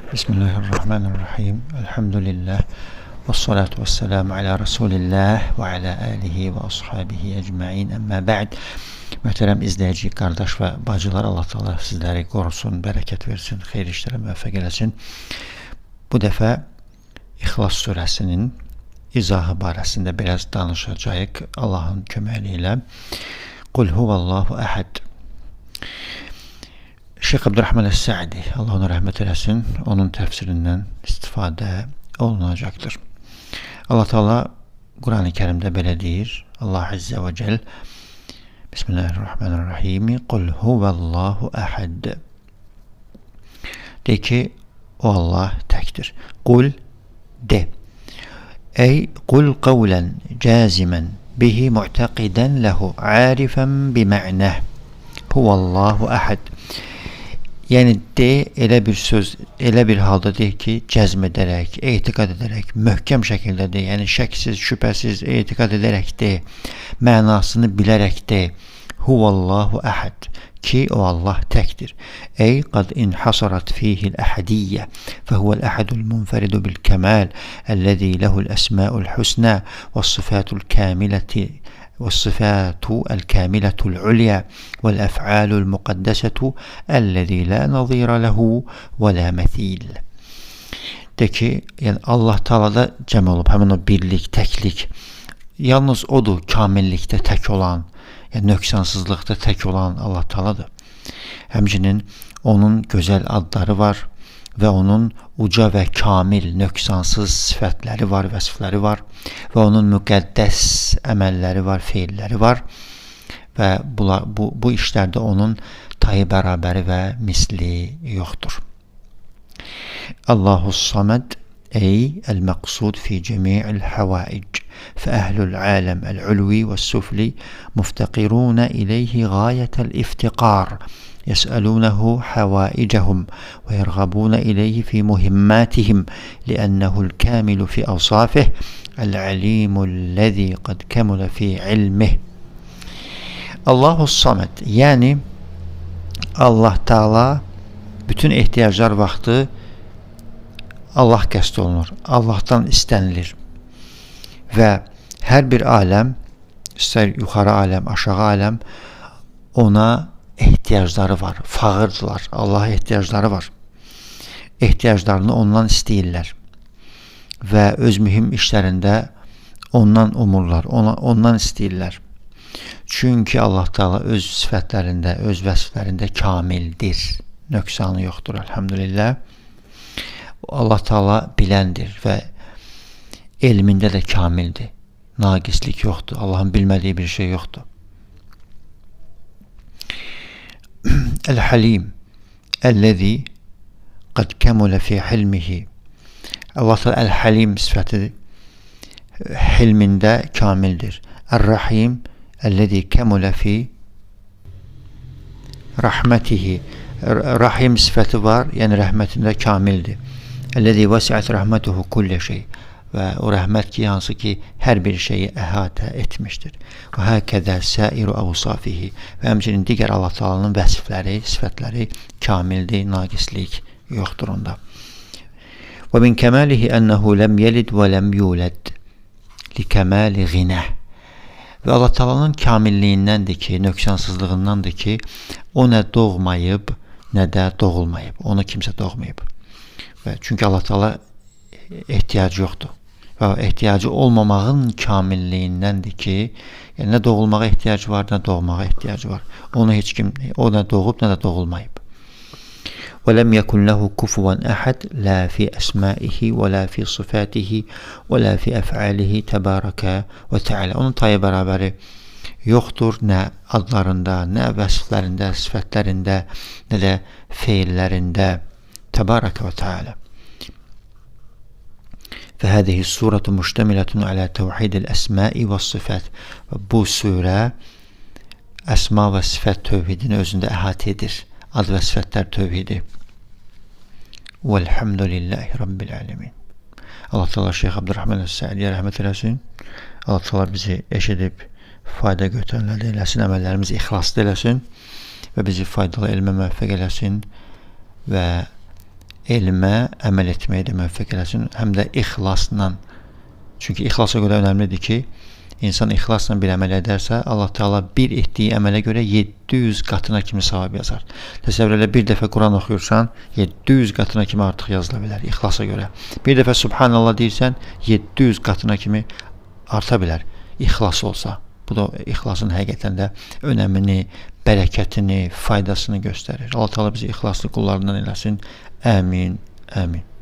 Bismillahirrahmanirrahim. Elhamdülillah. Və salatu və selamu alə Rasulillah və alə alihi və ashabihi əcmain. Əmmə bə'd. Möhtərəm izləyici, qardaş və bacılar, Allah Teala sizləri qorusun, bərəkət versin, xeyir işlərə müvəffəq eləsin. Bu dəfə İxlas surəsinin izahı barəsində biraz danışacağıq Allahın köməyi ilə. Qul huvallahu əhəd. Şeyx Abdurrahman Es-Sa'di, Allah ona rəhmət eləsin, onun təfsirindən istifadə olunacaqdır. Allah Teala Quran-ı Kərimdə belə deyir. Allah Azze və Cəl Bismillahirrahmanirrahim. Qul huvallahu əhəd. De ki, o Allah təkdir. Qul de. Ey qul qavlən cazimən bihi mu'taqidən ləhu arifən bimə'nəh. Huvallahu əhəd. Yəni de, elə bir söz, elə bir halda de ki, cəzm edərək, etiqad edərək, möhkəm şəkildə de, yəni şəksiz, şübhəsiz etiqad edərək de, mənasını bilərək de. Huvallahu əhəd, ki o Allah təkdir. Ey qad inhasarat fihil əhədiyyə, fəhuvəl əhədul munfəridu bil kəmal, əlləzi lehul əsma'ul husna, və sıfatul kəmiləti, والصفات الكاملة العليا والأفعال المقدسة الذي لا نظير له ولا مثيل. De ki, yani Allah Teala'da cəm olub, həmin o birlik, təklik, yalnız odur kamillikdə tək olan, yəni nöqsansızlıqda tək olan Allah Teala'dır. Həmçinin onun gözəl adları var və onun uca və kamil, nöqsansız sifətləri var, vəsifləri var və onun müqəddəs əməlləri var, feilləri var və bu işlərdə onun tayı bərabəri və misli yoxdur. Allahu Samed, ey el-məqsud fi cəmi'il həvaic fəəhlul aləm el-ulvi və süfli muftəqirunə iləyhi gayətəl iftiqar يسألونه حوائجهم ويرغبون إليه في مهماتهم لأنه الكامل في أوصافه العليم الذي قد كمل في علمه. Allahu Samed, yani Allah Teala bütün ehtiyaclar vaxtı Allah qəsd olunur, Allah'tan istənilir və hər bir aləm, istər yuxarı aləm, aşağı aləm, ona ehtiyacları var, fağırdılar, Allah'a ehtiyacları var. Ehtiyaclarını ondan istəyirlər və öz mühim işlərində ondan umurlar, ondan istəyirlər. Çünki Allah Teala öz sifətlərində, öz vəsiflərində kamildir, nöqsanı yoxdur, elhamdülillah. Allah Teala biləndir və elmində də kamildir, naqislik yoxdur, Allahın bilmədiyi bir şey yoxdur. El-Halim ellezî qad kemule fi hilmihi. Allah Teala El-Halim sifətidir. Hilmində kamildir. Er-Rahim ellezî kemule fi rahmetihi. Rahim sifəti var, yəni rəhmətində kamildir. Ellezî vəsi'at rahmetuhu kulle şey. Və o rəhmət ki, hansı ki, hər bir şeyi əhatə etmişdir. Və həkədə səiru əvsafihi. Və həmçinin digər Allah Teala'nın vəsifləri, sifətləri kamildir, naqislik yoxdur onda. Və min kəməlihi ənəhu ləm yelid və ləm yuləd li kəməli ğinəh. Və Allah Teala'nın kamilliyindəndir ki, nöqsansızlığındandır ki, o nə doğmayıb, nə də doğulmayıb. Onu kimsə doğmayıb. Və çünki Allah Teala ehtiyacı yoxdur. Və ehtiyacı olmamağın kamilliyindəndir ki, yəni nə doğulmağa ehtiyacı var, nə doğmağa ehtiyacı var. Onu heç kim, o nə doğub, nə də doğulmayıb. Və ləm yəkun ləhu kufuvan əhəd, lə fi əsmaihi, və lə fi sıfatihi, və lə fi əfəalihi, təbarəkə və təalə. Onun tayı bərabəri yoxdur, nə adlarında, nə vəsiflərində, sifətlərində, nə də feillərində, təbarəkə və təalə. فهذه السورة مشتملة على توحيد الأسماء والصفات. Bu surə əsma və sifət tövhidini özündə əhatə edir. Ad və sifətlər tövhidi. Velhamdülillahi Rabbil alemin. Allah Teala Şeyx Abdurrahman Es-Sa'diyə rəhmət eləsin. Allah Teala bizi eşidib fayda götürənlər eləsin, əməllərimizi ixlaslı eləsin və bizi faydalı elmə müvəffəq eləsin və elmə, əməl etməyə də müvəffəq eləsin, həm də ixlasla. Çünki ixlasa görə önəmlidir ki, insan ixlasla bir əməl edərsə, Allah Teala bir etdiyi əmələ görə 700 qatına kimi savab yazar. Təsəvvür elə, bir dəfə Quran oxuyursan, 700 qatına kimi artıq yazıla bilər ixlasa görə. Bir dəfə Subhanallah deyirsən, 700 qatına kimi arta bilər, ixlas olsa. Bu da ixlasın həqiqətən də önəmini, bərəkətini, faydasını göstərir. Allah Teala bizi ixlaslı qullarından eləsin. Əmin, əmin.